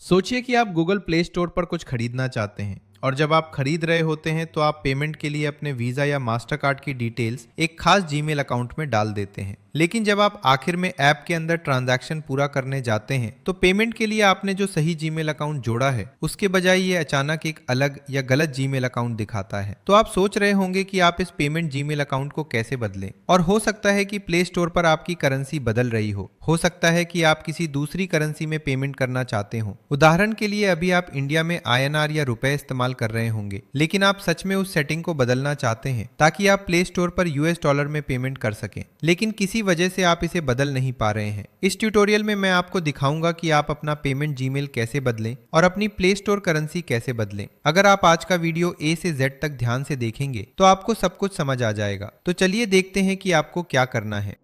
सोचिए कि आप गूगल प्ले स्टोर पर कुछ खरीदना चाहते हैं और जब आप खरीद रहे होते हैं तो आप पेमेंट के लिए अपने वीज़ा या मास्टर कार्ड की डिटेल्स एक खास जीमेल अकाउंट में डाल देते हैं। लेकिन जब आप आखिर में ऐप के अंदर ट्रांजैक्शन पूरा करने जाते हैं तो पेमेंट के लिए आपने जो सही जीमेल अकाउंट जोड़ा है उसके बजाय ये अचानक एक अलग या गलत जीमेल अकाउंट दिखाता है। तो आप सोच रहे होंगे कि आप इस पेमेंट जीमेल अकाउंट को कैसे बदलें, और हो सकता है कि प्ले स्टोर पर आपकी करेंसी बदल रही हो सकता है कि आप किसी दूसरी करेंसी में पेमेंट करना चाहते हो। उदाहरण के लिए अभी आप इंडिया में आईएनआर या रुपए इस्तेमाल कर रहे होंगे, लेकिन आप सच में उस सेटिंग को बदलना चाहते हैं ताकि आप प्ले स्टोर पर यूएस डॉलर में पेमेंट कर सकें, लेकिन किसी वजह से आप इसे बदल नहीं पा रहे हैं। इस ट्यूटोरियल में मैं आपको दिखाऊंगा कि आप अपना पेमेंट जीमेल कैसे बदलें और अपनी प्ले स्टोर करेंसी कैसे बदलें। अगर आप आज का वीडियो ए से जेड तक ध्यान से देखेंगे तो आपको सब कुछ समझ आ जाएगा। तो चलिए देखते हैं कि आपको क्या करना है।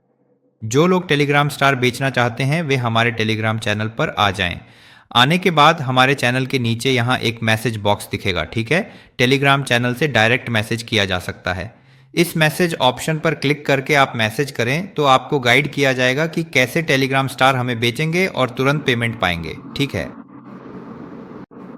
जो लोग टेलीग्राम स्टार बेचना चाहते हैं वे हमारे टेलीग्राम चैनल पर आ जाएं। आने के बाद हमारे चैनल के नीचे यहाँ एक मैसेज बॉक्स दिखेगा, ठीक है। टेलीग्राम चैनल से डायरेक्ट मैसेज किया जा सकता है। इस मैसेज ऑप्शन पर क्लिक करके आप मैसेज करें तो आपको गाइड किया जाएगा कि कैसे टेलीग्राम स्टार हमें बेचेंगे और तुरंत पेमेंट पाएंगे, ठीक है।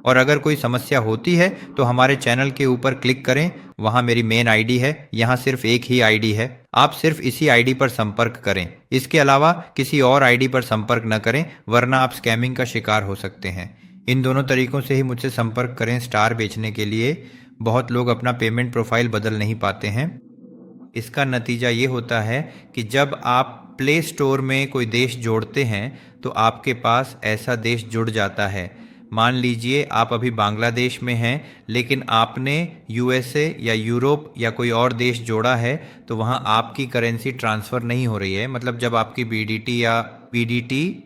और अगर कोई समस्या होती है तो हमारे चैनल के ऊपर क्लिक करें, वहाँ मेरी मेन आईडी है। यहाँ सिर्फ एक ही आईडी है, आप सिर्फ इसी आईडी पर संपर्क करें। इसके अलावा किसी और आईडी पर संपर्क न करें, वरना आप स्कैमिंग का शिकार हो सकते हैं। इन दोनों तरीकों से ही मुझसे संपर्क करें स्टार बेचने के लिए। बहुत लोग अपना पेमेंट प्रोफाइल बदल नहीं पाते हैं। इसका नतीजा ये होता है कि जब आप प्ले स्टोर में कोई देश जोड़ते हैं तो आपके पास ऐसा देश जुड़ जाता है। मान लीजिए आप अभी बांग्लादेश में हैं, लेकिन आपने यूएसए या यूरोप या कोई और देश जोड़ा है, तो वहाँ आपकी करेंसी ट्रांसफ़र नहीं हो रही है। मतलब जब आपकी बीडीटी या पीडीटी,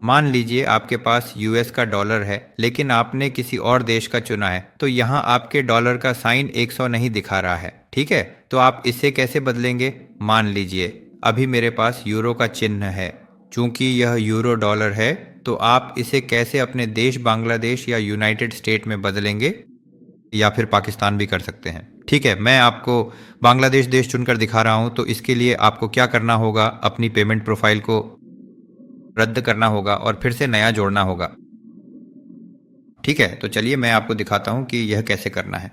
मान लीजिए आपके पास यूएस का डॉलर है लेकिन आपने किसी और देश का चुना है, तो यहाँ आपके डॉलर का साइन 100 नहीं दिखा रहा है, ठीक है। तो आप इसे कैसे बदलेंगे? मान लीजिए अभी मेरे पास यूरो का चिन्ह है, चूंकि यह यूरो डॉलर है, तो आप इसे कैसे अपने देश बांग्लादेश या यूनाइटेड स्टेट में बदलेंगे, या फिर पाकिस्तान भी कर सकते हैं, ठीक है। मैं आपको बांग्लादेश देश चुनकर दिखा रहा हूँ। तो इसके लिए आपको क्या करना होगा, अपनी पेमेंट प्रोफाइल को रद्द करना होगा और फिर से नया जोड़ना होगा, ठीक है। तो चलिए मैं आपको दिखाता हूं कि यह कैसे करना है।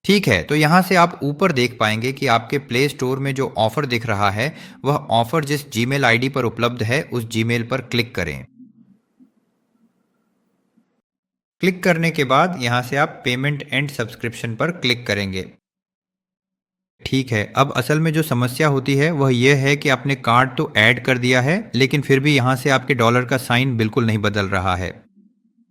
ठीक है, तो यहां से आप ऊपर देख पाएंगे कि आपके प्ले स्टोर में जो ऑफर दिख रहा है वह ऑफर जिस जीमेल आईडी पर उपलब्ध है उस जीमेल पर क्लिक करें। क्लिक करने के बाद यहां से आप पेमेंट एंड सब्सक्रिप्शन पर क्लिक करेंगे। ठीक है, अब असल में जो समस्या होती है वह यह है कि आपने कार्ड तो ऐड कर दिया है, लेकिन फिर भी यहाँ से आपके डॉलर का साइन बिल्कुल नहीं बदल रहा है।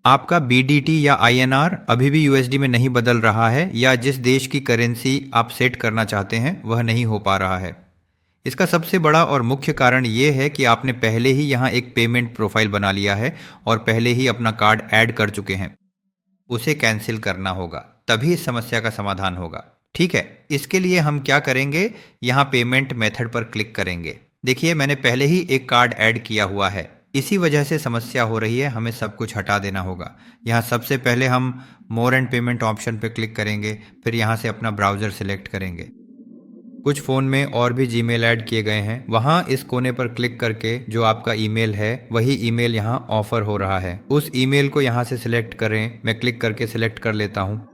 आपका बीडीटी या आईएनआर अभी भी यूएसडी में नहीं बदल रहा है, या जिस देश की करेंसी आप सेट करना चाहते हैं वह नहीं हो पा रहा है। इसका सबसे बड़ा और मुख्य कारण ये है कि आपने पहले ही यहाँ एक पेमेंट प्रोफाइल बना लिया है और पहले ही अपना कार्ड ऐड कर चुके हैं। उसे कैंसिल करना होगा, तभी इस समस्या का समाधान होगा, ठीक है। इसके लिए हम क्या करेंगे, यहाँ पेमेंट मेथड पर क्लिक करेंगे। देखिए मैंने पहले ही एक कार्ड ऐड किया हुआ है, इसी वजह से समस्या हो रही है। हमें सब कुछ हटा देना होगा। यहाँ सबसे पहले हम मोर एंड पेमेंट ऑप्शन पर क्लिक करेंगे, फिर यहाँ से अपना ब्राउज़र सिलेक्ट करेंगे। कुछ फ़ोन में और भी जीमेल ऐड किए गए हैं, वहाँ इस कोने पर क्लिक करके जो आपका ईमेल है वही ईमेल यहाँ ऑफ़र हो रहा है, उस ईमेल को यहाँ से सिलेक्ट करें। मैं क्लिक करके सिलेक्ट कर लेता हूँ।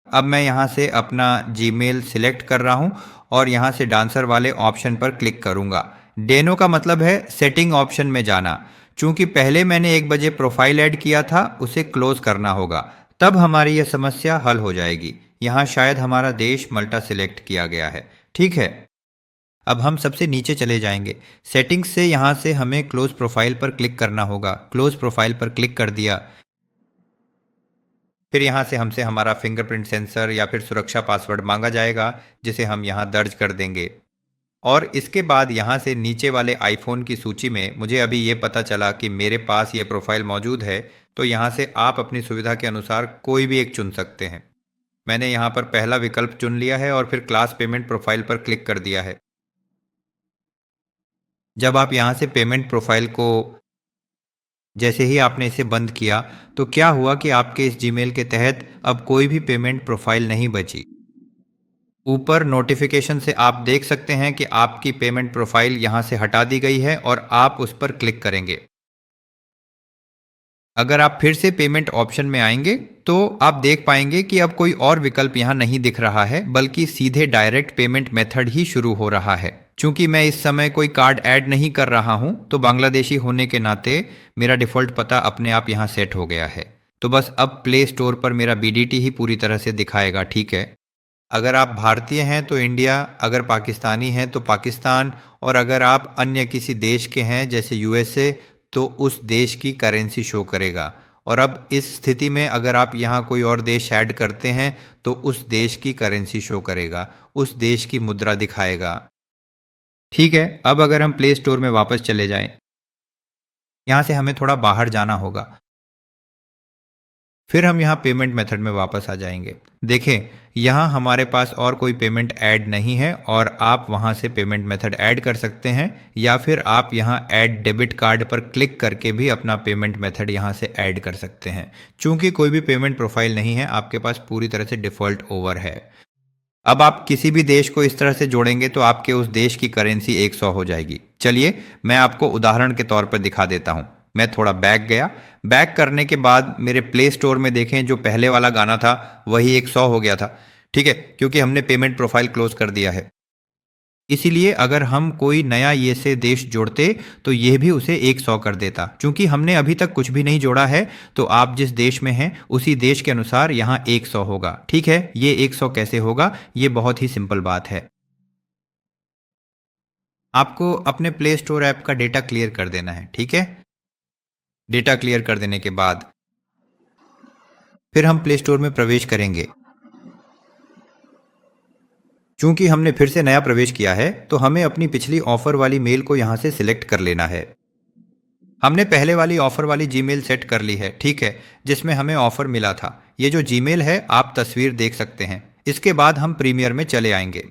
अब मैं यहाँ से अपना जीमेल सिलेक्ट कर रहा हूँ और यहाँ से डांसर वाले ऑप्शन पर क्लिक करूँगा। डेनो का मतलब है सेटिंग ऑप्शन में जाना। चूँकि पहले मैंने 1 बजे प्रोफाइल ऐड किया था, उसे क्लोज़ करना होगा, तब हमारी यह समस्या हल हो जाएगी। यहाँ शायद हमारा देश मल्टा सिलेक्ट किया गया है, ठीक है। अब हम सबसे नीचे चले जाएंगे। सेटिंग्स से यहाँ से हमें क्लोज प्रोफाइल पर क्लिक करना होगा। क्लोज प्रोफाइल पर क्लिक कर दिया। फिर यहाँ से हमसे हमारा फिंगरप्रिंट सेंसर या फिर सुरक्षा पासवर्ड मांगा जाएगा, जिसे हम यहाँ दर्ज कर देंगे। और इसके बाद यहाँ से नीचे वाले आईफोन की सूची में मुझे अभी ये पता चला कि मेरे पास ये प्रोफाइल मौजूद है, तो यहाँ से आप अपनी सुविधा के अनुसार कोई भी एक चुन सकते हैं। मैंने यहाँ पर पहला विकल्प चुन लिया है और फिर क्लास पेमेंट प्रोफाइल पर क्लिक कर दिया है। जब आप यहाँ से पेमेंट प्रोफाइल को, जैसे ही आपने इसे बंद किया, तो क्या हुआ कि आपके इस जीमेल के तहत अब कोई भी पेमेंट प्रोफाइल नहीं बची। ऊपर नोटिफिकेशन से आप देख सकते हैं कि आपकी पेमेंट प्रोफाइल यहाँ से हटा दी गई है और आप उस पर क्लिक करेंगे। अगर आप फिर से पेमेंट ऑप्शन में आएंगे तो आप देख पाएंगे कि अब कोई और विकल्प यहाँ नहीं दिख रहा है, बल्कि सीधे डायरेक्ट पेमेंट मेथड ही शुरू हो रहा है। चूंकि मैं इस समय कोई कार्ड ऐड नहीं कर रहा हूँ तो बांग्लादेशी होने के नाते मेरा डिफ़ॉल्ट पता अपने आप यहाँ सेट हो गया है। तो बस अब प्ले स्टोर पर मेरा BDT ही पूरी तरह से दिखाएगा, ठीक है। अगर आप भारतीय हैं तो इंडिया, अगर पाकिस्तानी हैं तो पाकिस्तान, और अगर आप अन्य किसी देश के हैं जैसे USA तो उस देश की करेंसी शो करेगा। और अब इस स्थिति में अगर आप यहाँ कोई और देश ऐड करते हैं तो उस देश की करेंसी शो करेगा, उस देश की मुद्रा दिखाएगा। ठीक है, अब अगर हम प्ले स्टोर में वापस चले जाएं, यहाँ से हमें थोड़ा बाहर जाना होगा, फिर हम यहाँ पेमेंट मेथड में वापस आ जाएंगे। देखें, यहाँ हमारे पास और कोई पेमेंट ऐड नहीं है और आप वहाँ से पेमेंट मेथड ऐड कर सकते हैं, या फिर आप यहाँ ऐड डेबिट कार्ड पर क्लिक करके भी अपना पेमेंट मेथड यहाँ से ऐड कर सकते हैं। चूंकि कोई भी पेमेंट प्रोफाइल नहीं है, आपके पास पूरी तरह से डिफ़ॉल्ट ओवर है। अब आप किसी भी देश को इस तरह से जोड़ेंगे तो आपके उस देश की करेंसी 100 हो जाएगी। चलिए मैं आपको उदाहरण के तौर पर दिखा देता हूँ। मैं थोड़ा बैक गया, बैक करने के बाद मेरे प्ले स्टोर में देखें जो पहले वाला गाना था वही 100 हो गया था, ठीक है, क्योंकि हमने पेमेंट प्रोफाइल क्लोज कर दिया है। इसीलिए अगर हम कोई नया ये से देश जोड़ते तो यह भी उसे 100 कर देता। चूंकि हमने अभी तक कुछ भी नहीं जोड़ा है तो आप जिस देश में हैं उसी देश के अनुसार यहाँ 100 होगा, ठीक है। ये 100 कैसे होगा, ये बहुत ही सिंपल बात है। आपको अपने प्ले स्टोर ऐप का डेटा क्लियर कर देना है, ठीक है। डेटा क्लियर कर देने के बाद फिर हम प्ले स्टोर में प्रवेश करेंगे। चूंकि हमने फिर से नया प्रवेश किया है तो हमें अपनी पिछली ऑफर वाली मेल को यहां से सिलेक्ट कर लेना है। हमने पहले वाली ऑफर वाली जीमेल सेट कर ली है, ठीक है, जिसमें हमें ऑफर मिला था। ये जो जीमेल है आप तस्वीर देख सकते हैं। इसके बाद हम प्रीमियर में चले आएंगे,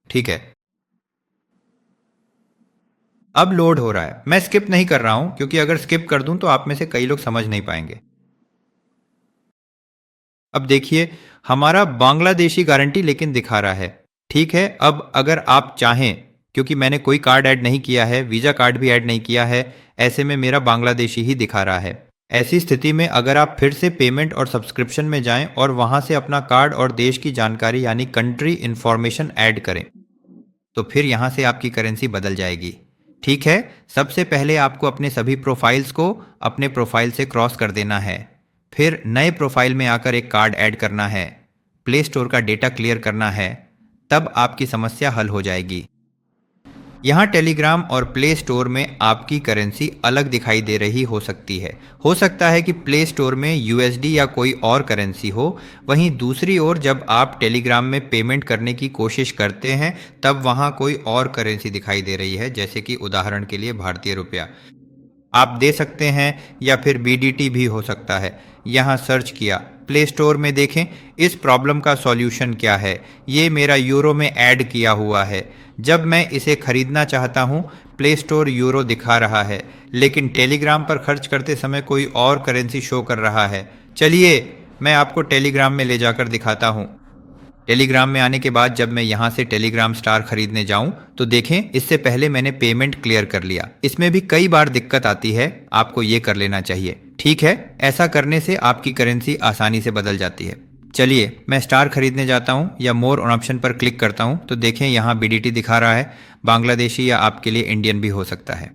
ठीक है। अब लोड हो रहा है। मैं स्किप नहीं कर रहा हूं क्योंकि अगर स्किप कर दूं तो आप में से कई लोग समझ नहीं पाएंगे। अब देखिए हमारा बांग्लादेशी गारंटी लेकिन दिखा रहा है, ठीक है। अब अगर आप चाहें, क्योंकि मैंने कोई कार्ड ऐड नहीं किया है, वीज़ा कार्ड भी ऐड नहीं किया है, ऐसे में मेरा बांग्लादेशी ही दिखा रहा है। ऐसी स्थिति में अगर आप फिर से पेमेंट और सब्सक्रिप्शन में जाएं और वहां से अपना कार्ड और देश की जानकारी यानी कंट्री इन्फॉर्मेशन ऐड करें तो फिर यहां से आपकी करेंसी बदल जाएगी, ठीक है। सबसे पहले आपको अपने सभी प्रोफाइल्स को अपने प्रोफाइल से क्रॉस कर देना है, फिर नए प्रोफाइल में आकर एक कार्ड ऐड करना है, प्ले स्टोर का डेटा क्लियर करना है, तब आपकी समस्या हल हो जाएगी। यहाँ टेलीग्राम और प्ले स्टोर में आपकी करेंसी अलग दिखाई दे रही हो सकती है। हो सकता है कि प्ले स्टोर में USD या कोई और करेंसी हो, वहीं दूसरी ओर जब आप टेलीग्राम में पेमेंट करने की कोशिश करते हैं तब वहाँ कोई और करेंसी दिखाई दे रही है, जैसे कि उदाहरण के लिए भारतीय रुपया आप दे सकते हैं, या फिर BDT भी हो सकता है। यहाँ सर्च किया, प्ले स्टोर में देखें इस प्रॉब्लम का सॉल्यूशन क्या है। ये मेरा यूरो में ऐड किया हुआ है। जब मैं इसे खरीदना चाहता हूँ प्ले स्टोर यूरो दिखा रहा है, लेकिन टेलीग्राम पर खर्च करते समय कोई और करेंसी शो कर रहा है। चलिए मैं आपको टेलीग्राम में ले जाकर दिखाता हूँ। टेलीग्राम में आने के बाद जब मैं यहाँ से टेलीग्राम स्टार खरीदने जाऊँ तो देखें इससे पहले मैंने पेमेंट क्लियर कर लिया। इसमें भी कई बार दिक्कत आती है, आपको ये कर लेना चाहिए, ठीक है। ऐसा करने से आपकी करेंसी आसानी से बदल जाती है। चलिए मैं स्टार खरीदने जाता हूँ या मोर ऑप्शन पर क्लिक करता हूँ तो देखें यहाँ BDT दिखा रहा है। बांग्लादेशी या आपके लिए इंडियन भी हो सकता है,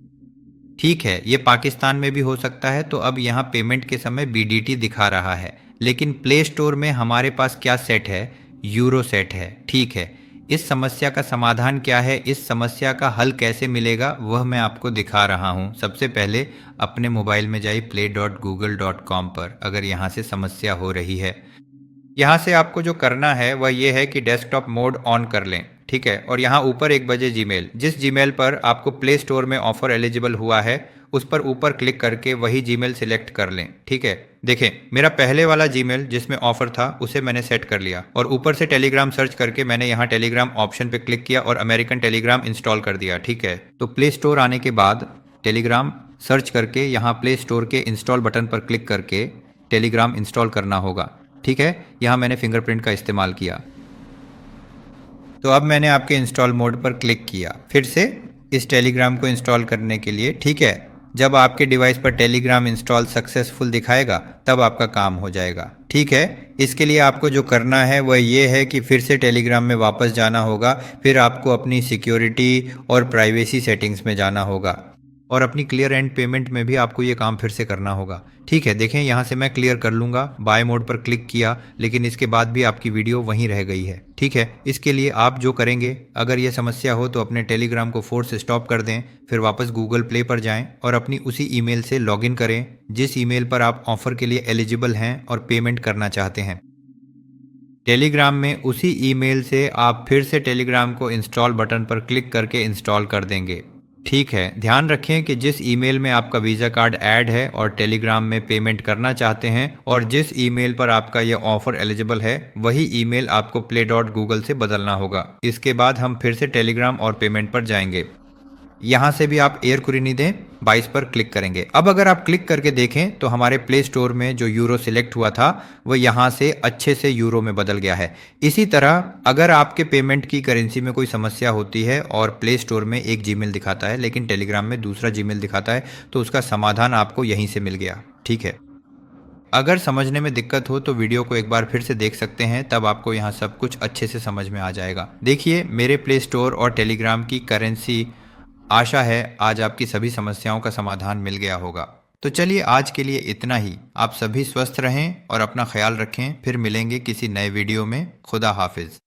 ठीक है। ये पाकिस्तान में भी हो सकता है। तो अब यहाँ पेमेंट के समय BDT दिखा रहा है, लेकिन प्ले स्टोर में हमारे पास क्या सेट है, यूरो सेट है, ठीक है। इस समस्या का समाधान क्या है, इस समस्या का हल कैसे मिलेगा, वह मैं आपको दिखा रहा हूँ। सबसे पहले अपने मोबाइल में जाइए play.google.com पर। अगर यहाँ से समस्या हो रही है, यहाँ से आपको जो करना है वह ये है कि डेस्कटॉप मोड ऑन कर लें, ठीक है। और यहाँ ऊपर एक बजे जीमेल, जिस जीमेल पर आपको प्ले स्टोर में ऑफर एलिजिबल हुआ है उस पर ऊपर क्लिक करके वही जीमेल सिलेक्ट कर लें, ठीक है। देखें मेरा पहले वाला जीमेल जिसमें ऑफर था उसे मैंने सेट कर लिया और ऊपर से टेलीग्राम सर्च करके मैंने यहाँ टेलीग्राम ऑप्शन पे क्लिक किया और अमेरिकन टेलीग्राम इंस्टॉल कर दिया, ठीक है। तो प्ले स्टोर आने के बाद टेलीग्राम सर्च करके यहाँ प्ले स्टोर के इंस्टॉल बटन पर क्लिक करके टेलीग्राम इंस्टॉल करना होगा, ठीक है। यहाँ मैंने फिंगरप्रिंट का इस्तेमाल किया। तो अब मैंने आपके इंस्टॉल मोड पर क्लिक किया फिर से इस टेलीग्राम को इंस्टॉल करने के लिए, ठीक है। जब आपके डिवाइस पर टेलीग्राम इंस्टॉल सक्सेसफुल दिखाएगा तब आपका काम हो जाएगा, ठीक है। इसके लिए आपको जो करना है वह ये है कि फिर से टेलीग्राम में वापस जाना होगा, फिर आपको अपनी सिक्योरिटी और प्राइवेसी सेटिंग्स में जाना होगा और अपनी क्लियर एंड पेमेंट में भी आपको ये काम फिर से करना होगा, ठीक है। देखें यहाँ से मैं क्लियर कर लूँगा, बाय मोड पर क्लिक किया, लेकिन इसके बाद भी आपकी वीडियो वहीं रह गई है, ठीक है। इसके लिए आप जो करेंगे, अगर ये समस्या हो तो अपने टेलीग्राम को फोर्स स्टॉप कर दें, फिर वापस गूगल प्ले पर जाएं और अपनी उसी ईमेल से लॉगिन करें जिस ईमेल पर आप ऑफर के लिए एलिजिबल हैं और पेमेंट करना चाहते हैं। टेलीग्राम में उसी ईमेल से आप फिर से टेलीग्राम को इंस्टॉल बटन पर क्लिक करके इंस्टॉल कर देंगे, ठीक है। ध्यान रखें कि जिस ईमेल में आपका वीज़ा कार्ड ऐड है और टेलीग्राम में पेमेंट करना चाहते हैं और जिस ईमेल पर आपका यह ऑफर एलिजिबल है वही ईमेल आपको play.google से बदलना होगा। इसके बाद हम फिर से टेलीग्राम और पेमेंट पर जाएंगे। यहाँ से भी आप एयर कुरीनी दें 22 पर क्लिक करेंगे। अब अगर आप क्लिक करके देखें तो हमारे प्ले स्टोर में जो यूरो सिलेक्ट हुआ था वह यहाँ से अच्छे से यूरो में बदल गया है। इसी तरह अगर आपके पेमेंट की करेंसी में कोई समस्या होती है और प्ले स्टोर में एक जीमेल दिखाता है लेकिन टेलीग्राम में दूसरा जीमेल दिखाता है तो उसका समाधान आपको यहीं से मिल गया, ठीक है। अगर समझने में दिक्कत हो तो वीडियो को एक बार फिर से देख सकते हैं, तब आपको यहाँ सब कुछ अच्छे से समझ में आ जाएगा। देखिए मेरे प्ले स्टोर और टेलीग्राम की करेंसी, आशा है आज आपकी सभी समस्याओं का समाधान मिल गया होगा। तो चलिए आज के लिए इतना ही। आप सभी स्वस्थ रहें और अपना ख्याल रखें। फिर मिलेंगे किसी नए वीडियो में। खुदा हाफिज।